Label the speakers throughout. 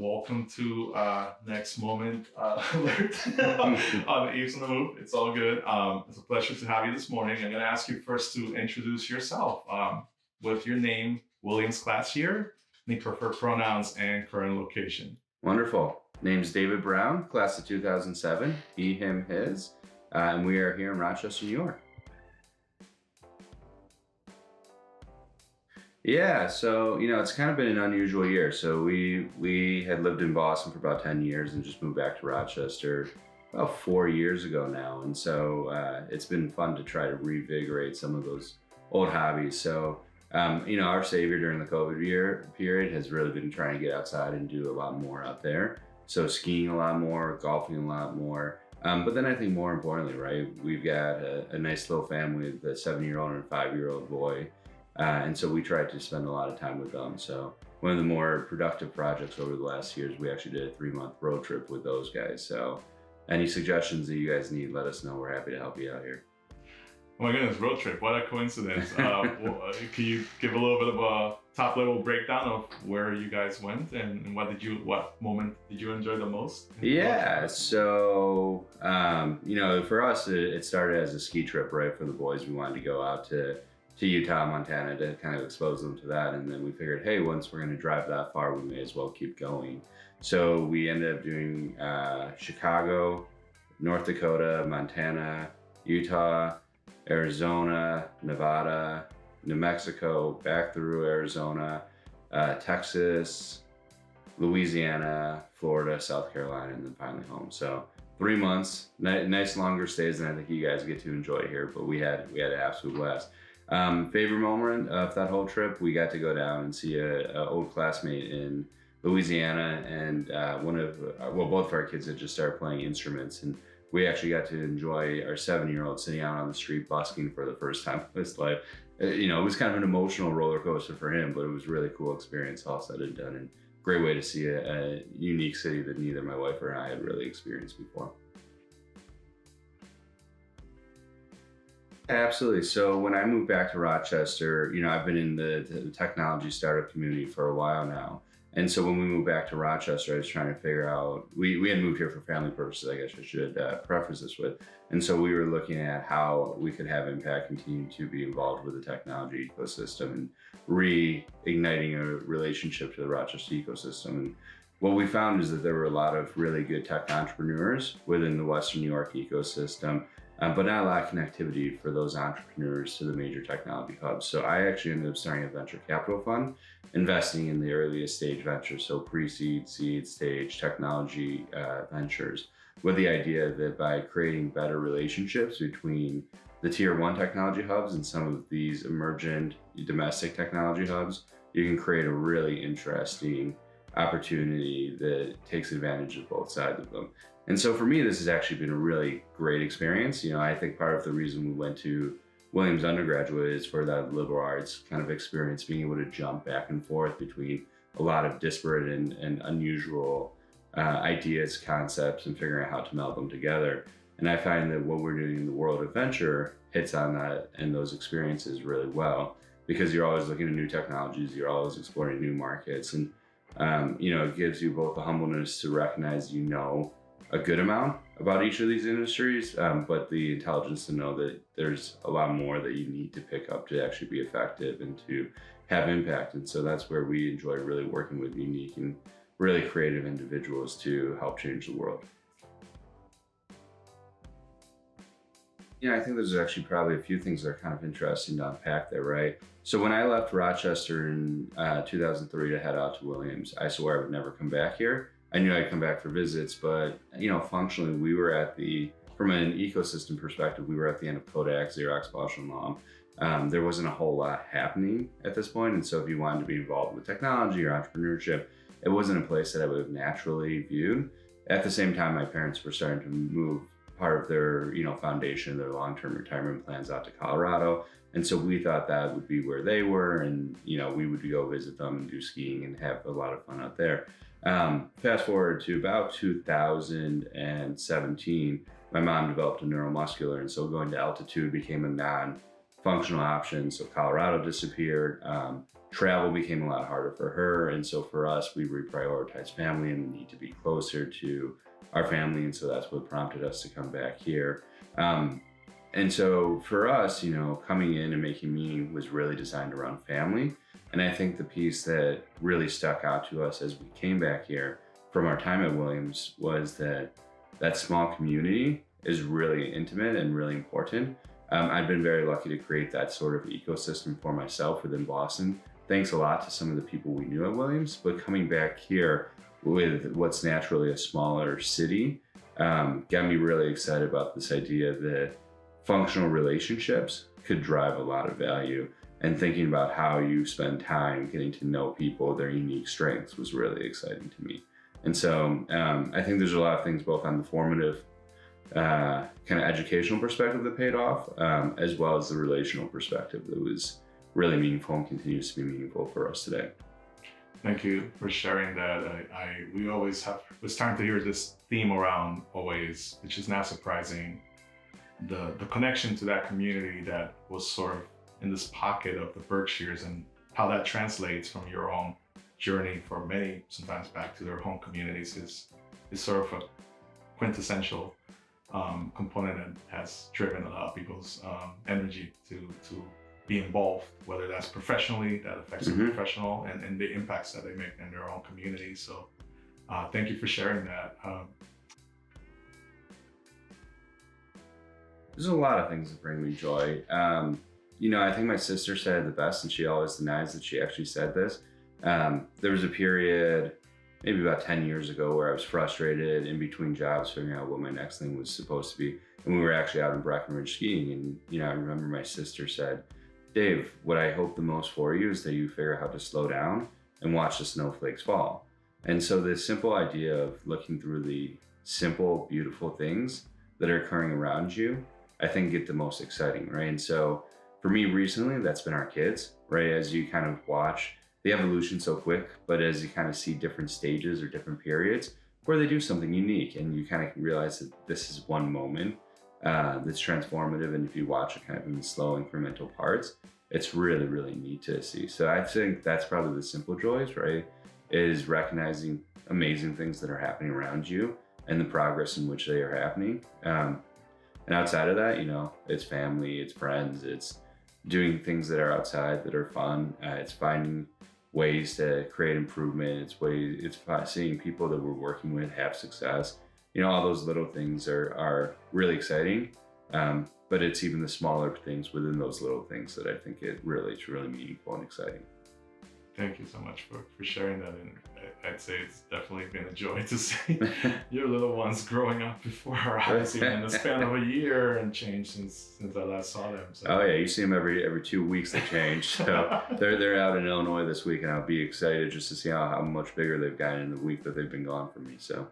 Speaker 1: welcome to Next Moment Alert on the Ephs and the Mooove. It's all good. It's a pleasure to have you this morning. I'm going to ask you first to introduce yourself with your name, Williams class year, any preferred pronouns, and current location.
Speaker 2: Wonderful. Name's David Brown, class of 2007, he, him, his, and we are here in Rochester, New York. Yeah, so, it's kind of been an unusual year. So we had lived in Boston for about 10 years and just moved back to Rochester about 4 years ago now. And so it's been fun to try to reinvigorate some of those old hobbies. So, our savior during the COVID period has really been trying to get outside and do a lot more out there. So skiing a lot more, golfing a lot more. But then I think more importantly, right, we've got a nice little family with a 7-year-old and a 5-year-old boy. And so we tried to spend a lot of time with them. So one of the more productive projects over the last years, we actually did a 3-month road trip with those guys. So any suggestions that you guys need, let us know. We're happy to help you out here.
Speaker 1: Oh my goodness, road trip. What a coincidence. Can you give a little bit of a top level breakdown of where you guys went and what moment did you enjoy the most?
Speaker 2: Yeah, so, for us, it started as a ski trip, right? For the boys, we wanted to go out to Utah, Montana to kind of expose them to that. And then we figured, hey, once we're going to drive that far, we may as well keep going. So we ended up doing Chicago, North Dakota, Montana, Utah, Arizona, Nevada, New Mexico, back through Arizona, Texas, Louisiana, Florida, South Carolina, and then finally home. So 3 months, nice longer stays than I think you guys get to enjoy here, but we had an absolute blast. Favorite moment of that whole trip, we got to go down and see an old classmate in Louisiana, and both of our kids had just started playing instruments, and we actually got to enjoy our 7-year-old sitting out on the street busking for the first time of his life. It was kind of an emotional roller coaster for him, but it was a really cool experience, all said and done, and great way to see a unique city that neither my wife or I had really experienced before. Absolutely. So when I moved back to Rochester, I've been in the technology startup community for a while now. And so when we moved back to Rochester, I was trying to figure out, we had moved here for family purposes, I guess I should preface this with. And so we were looking at how we could have impact, continue to be involved with the technology ecosystem and reigniting a relationship to the Rochester ecosystem. And what we found is that there were a lot of really good tech entrepreneurs within the Western New York ecosystem, but not a lot of connectivity for those entrepreneurs to the major technology hubs. So I actually ended up starting a venture capital fund, investing in the earliest stage ventures, so pre-seed, seed stage technology ventures, with the idea that by creating better relationships between the tier 1 technology hubs and some of these emergent domestic technology hubs, you can create a really interesting opportunity that takes advantage of both sides of them. And so for me, this has actually been a really great experience. I think part of the reason we went to Williams undergraduate is for that liberal arts kind of experience, being able to jump back and forth between a lot of disparate and unusual ideas, concepts, and figuring out how to meld them together. And I find that what we're doing in the world of venture hits on that and those experiences really well, because you're always looking at new technologies, you're always exploring new markets, and it gives you both the humbleness to recognize a good amount about each of these industries, but the intelligence to know that there's a lot more that you need to pick up to actually be effective and to have impact. And so that's where we enjoy really working with unique and really creative individuals to help change the world. I think there's actually probably a few things that are kind of interesting to unpack there, right? So when I left Rochester in 2003 to head out to Williams, I swore I would never come back here. I knew I'd come back for visits, but functionally we were from an ecosystem perspective, we were at the end of Kodak, Xerox, Bausch & Lomb. There wasn't a whole lot happening at this point. And so if you wanted to be involved with technology or entrepreneurship, it wasn't a place that I would have naturally viewed. At the same time, my parents were starting to move part of their, foundation, their long-term retirement plans out to Colorado. And so we thought that would be where they were. And, we would go visit them and do skiing and have a lot of fun out there. Fast forward to about 2017, my mom developed a neuromuscular, and so going to altitude became a non-functional option. So Colorado disappeared. travel became a lot harder for her. And so for us, we reprioritized family and the need to be closer to our family. And so that's what prompted us to come back here. And so for us, coming in and making Meaning was really designed around family. And I think the piece that really stuck out to us as we came back here from our time at Williams was that small community is really intimate and really important. I've been very lucky to create that sort of ecosystem for myself within Boston. Thanks a lot to some of the people we knew at Williams, but coming back here with what's naturally a smaller city got me really excited about this idea that functional relationships could drive a lot of value, and thinking about how you spend time getting to know people, their unique strengths, was really exciting to me. And so I think there's a lot of things both on the formative kind of educational perspective that paid off, as well as the relational perspective that was really meaningful and continues to be meaningful for us today.
Speaker 1: Thank you for sharing that. We're starting to hear this theme around always, which is not surprising, the connection to that community that was sort of in this pocket of the Berkshires, and how that translates from your own journey for many, sometimes back to their home communities, is sort of a quintessential component that has driven a lot of people's energy to be involved, whether that's professionally, that affects the professional, and the impacts that they make in their own community. So thank you for sharing that.
Speaker 2: There's a lot of things that bring me joy. I think my sister said it the best, and she always denies that she actually said this. There was a period, maybe about 10 years ago, where I was frustrated in between jobs, figuring out what my next thing was supposed to be. And we were actually out in Breckenridge skiing. And, I remember my sister said, "Dave, what I hope the most for you is that you figure out how to slow down and watch the snowflakes fall." And so this simple idea of looking through the simple, beautiful things that are occurring around you, I think get the most exciting, right? And so for me recently, that's been our kids, right? As you kind of watch the evolution so quick, but as you kind of see different stages or different periods where they do something unique, and you kind of realize that this is one moment that's transformative. And if you watch it kind of in the slow incremental parts, it's really, really neat to see. So I think that's probably the simple joys, right? Is recognizing amazing things that are happening around you and the progress in which they are happening. And outside of that, it's family, it's friends, it's doing things that are outside that are fun. It's finding ways to create improvement. It's seeing people that we're working with have success. All those little things are really exciting. But it's even the smaller things within those little things that I think it's really meaningful and exciting.
Speaker 1: Thank you so much for sharing that. And I'd say it's definitely been a joy to see your little ones growing up before our eyes, even in the span of a year, and change since I last saw them. So.
Speaker 2: Oh yeah, you see them every 2 weeks they change. So they're out in Illinois this week, and I'll be excited just to see how much bigger they've gotten in the week that they've been gone from me. So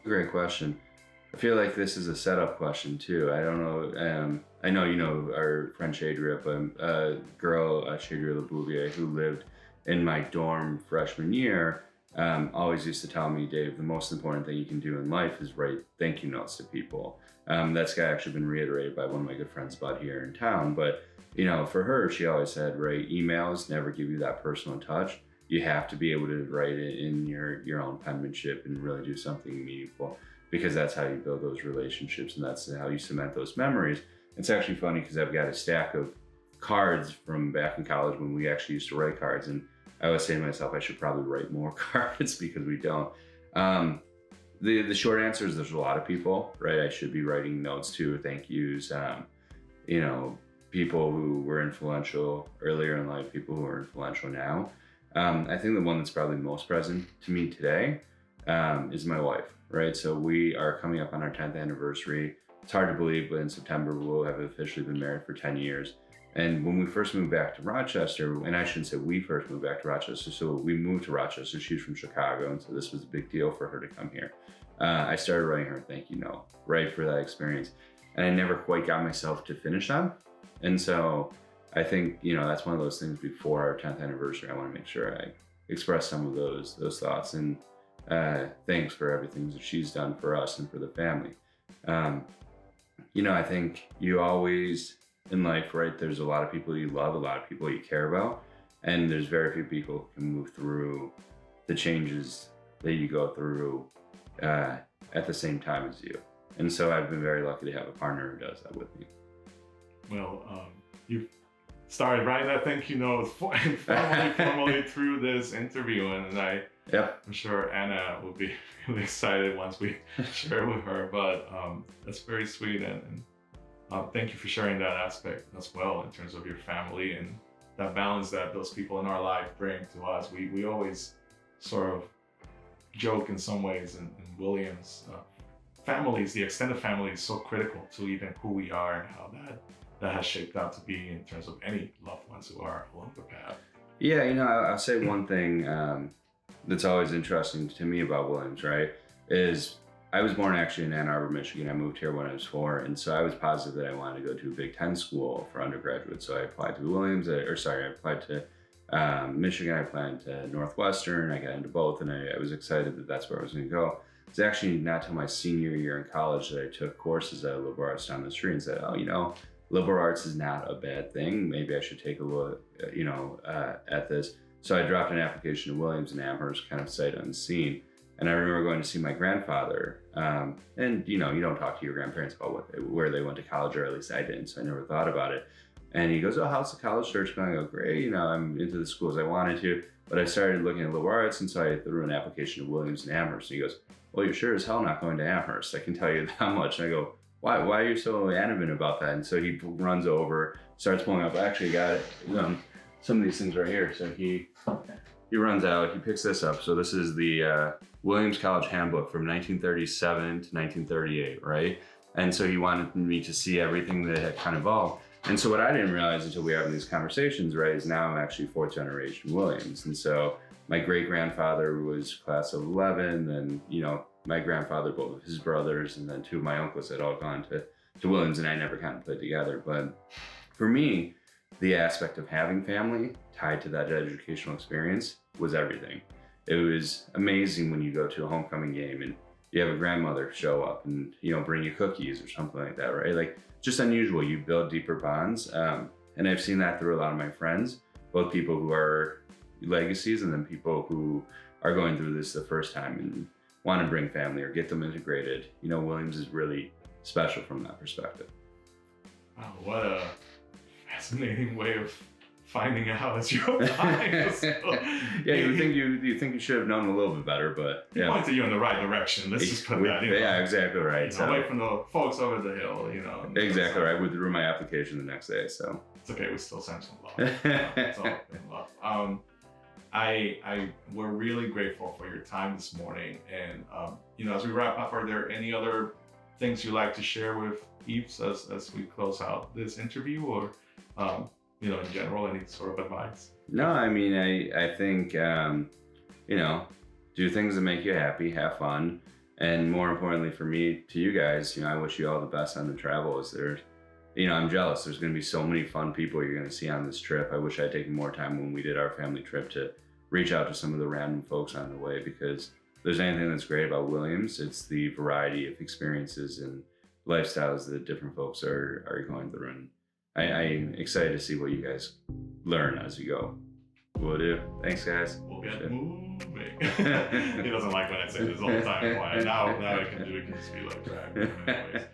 Speaker 2: great question. I feel like this is a setup question too. I don't know. I know our friend Shadria, but a girl, Shadria LeBouvier, who lived in my dorm freshman year, always used to tell me, "Dave, the most important thing you can do in life is write thank you notes to people." That's actually been reiterated by one of my good friends about here in town. But for her, she always said, "Right, emails never give you that personal touch. You have to be able to write it in your own penmanship and really do something meaningful, because that's how you build those relationships and that's how you cement those memories." It's actually funny because I've got a stack of cards from back in college when we actually used to write cards, and I always say to myself, I should probably write more cards because we don't. The short answer is there's a lot of people, right? I should be writing notes to, thank yous, people who were influential earlier in life, people who are influential now. I think the one that's probably most present to me today is my wife, right? So we are coming up on our 10th anniversary. It's hard to believe, but in September, we'll have officially been married for 10 years. And when we first moved back to Rochester, and I shouldn't say we first moved back to Rochester, so we moved to Rochester. She's from Chicago, and so this was a big deal for her to come here. I started writing her a thank you note, right, for that experience. And I never quite got myself to finish them. And so I think, that's one of those things before our 10th anniversary, I want to make sure I express some of those thoughts and thanks for everything that she's done for us and for the family. I think you always in life, right? There's a lot of people you love, a lot of people you care about, and there's very few people who can move through the changes that you go through at the same time as you. And so I've been very lucky to have a partner who does that with me.
Speaker 1: Well, you started right, I think, formally through this interview, and I'm sure Anna will be really excited once we share with her, but that's very sweet, and thank you for sharing that aspect as well in terms of your family and that balance that those people in our life bring to us. We always sort of joke in some ways in Williams, families, the extended family is so critical to even who we are and how that has shaped out to be in terms of any loved ones who are along the path.
Speaker 2: Yeah, I'll say one thing that's always interesting to me about Williams, right, is I was born actually in Ann Arbor, Michigan. I moved here when I was 4, and so I was positive that I wanted to go to a Big Ten school for undergraduate. So I applied to Williams, I applied to Michigan, I applied to Northwestern, I got into both, and I was excited that that's where I was going to go. It's actually not till my senior year in college that I took courses at liberal arts down the street and said, liberal arts is not a bad thing. Maybe I should take a look, at this. So I dropped an application to Williams and Amherst, kind of sight unseen. And I remember going to see my grandfather, and you don't talk to your grandparents about where they went to college, or at least I didn't, so I never thought about it. And he goes, "Oh, how's the college search going?" I go, "Great, I'm into the schools I wanted to." But I started looking at liberal arts, and so I threw an application to Williams and Amherst. And he goes, "Well, you're sure as hell not going to Amherst, I can tell you that much." And I go, "Why are you so adamant about that?" And so he runs over, starts pulling up. I actually got it, some of these things right here. So he runs out, he picks this up. So this is the Williams College Handbook from 1937 to 1938, right? And so he wanted me to see everything that had kind of evolved. And so what I didn't realize until we were having these conversations, right, is now I'm actually 4th generation Williams. And so my great grandfather was class of 11, and my grandfather, both of his brothers, and then 2 of my uncles had all gone to Williams, and I never kind of played together. But for me, the aspect of having family tied to that educational experience was everything. It was amazing when you go to a homecoming game and you have a grandmother show up and bring you cookies or something like that, right? Like, just unusual. You build deeper bonds, and I've seen that through a lot of my friends, both people who are legacies and then people who are going through this the first time and want to bring family or get them integrated. Williams is really special from that perspective.
Speaker 1: Wow, what a fascinating way of finding out as you're applying.
Speaker 2: Yeah, you think you should have known a little bit better, but
Speaker 1: he pointed you in the right direction. Let's just put that in.
Speaker 2: Yeah, exactly right.
Speaker 1: Away from the folks over the hill,
Speaker 2: Exactly right. We withdrew my application the next day, so
Speaker 1: it's okay. We still sent some love. It's all in love. We're really grateful for your time this morning, and as we wrap up, are there any other things you'd like to share with Ephs as we close out this interview, or in general, any sort of advice?
Speaker 2: No, I mean, I think, do things that make you happy, have fun. And more importantly for me, to you guys, I wish you all the best on the travels. I'm jealous. There's going to be so many fun people you're going to see on this trip. I wish I'd taken more time when we did our family trip to reach out to some of the random folks on the way, because if there's anything that's great about Williams, it's the variety of experiences and lifestyles that different folks are going through. And I'm excited to see what you guys learn as you go. Will do. Thanks, guys.
Speaker 1: We'll get moving. He doesn't like when I say this all the time. Why? Now I can do it. Can just be like, anyways.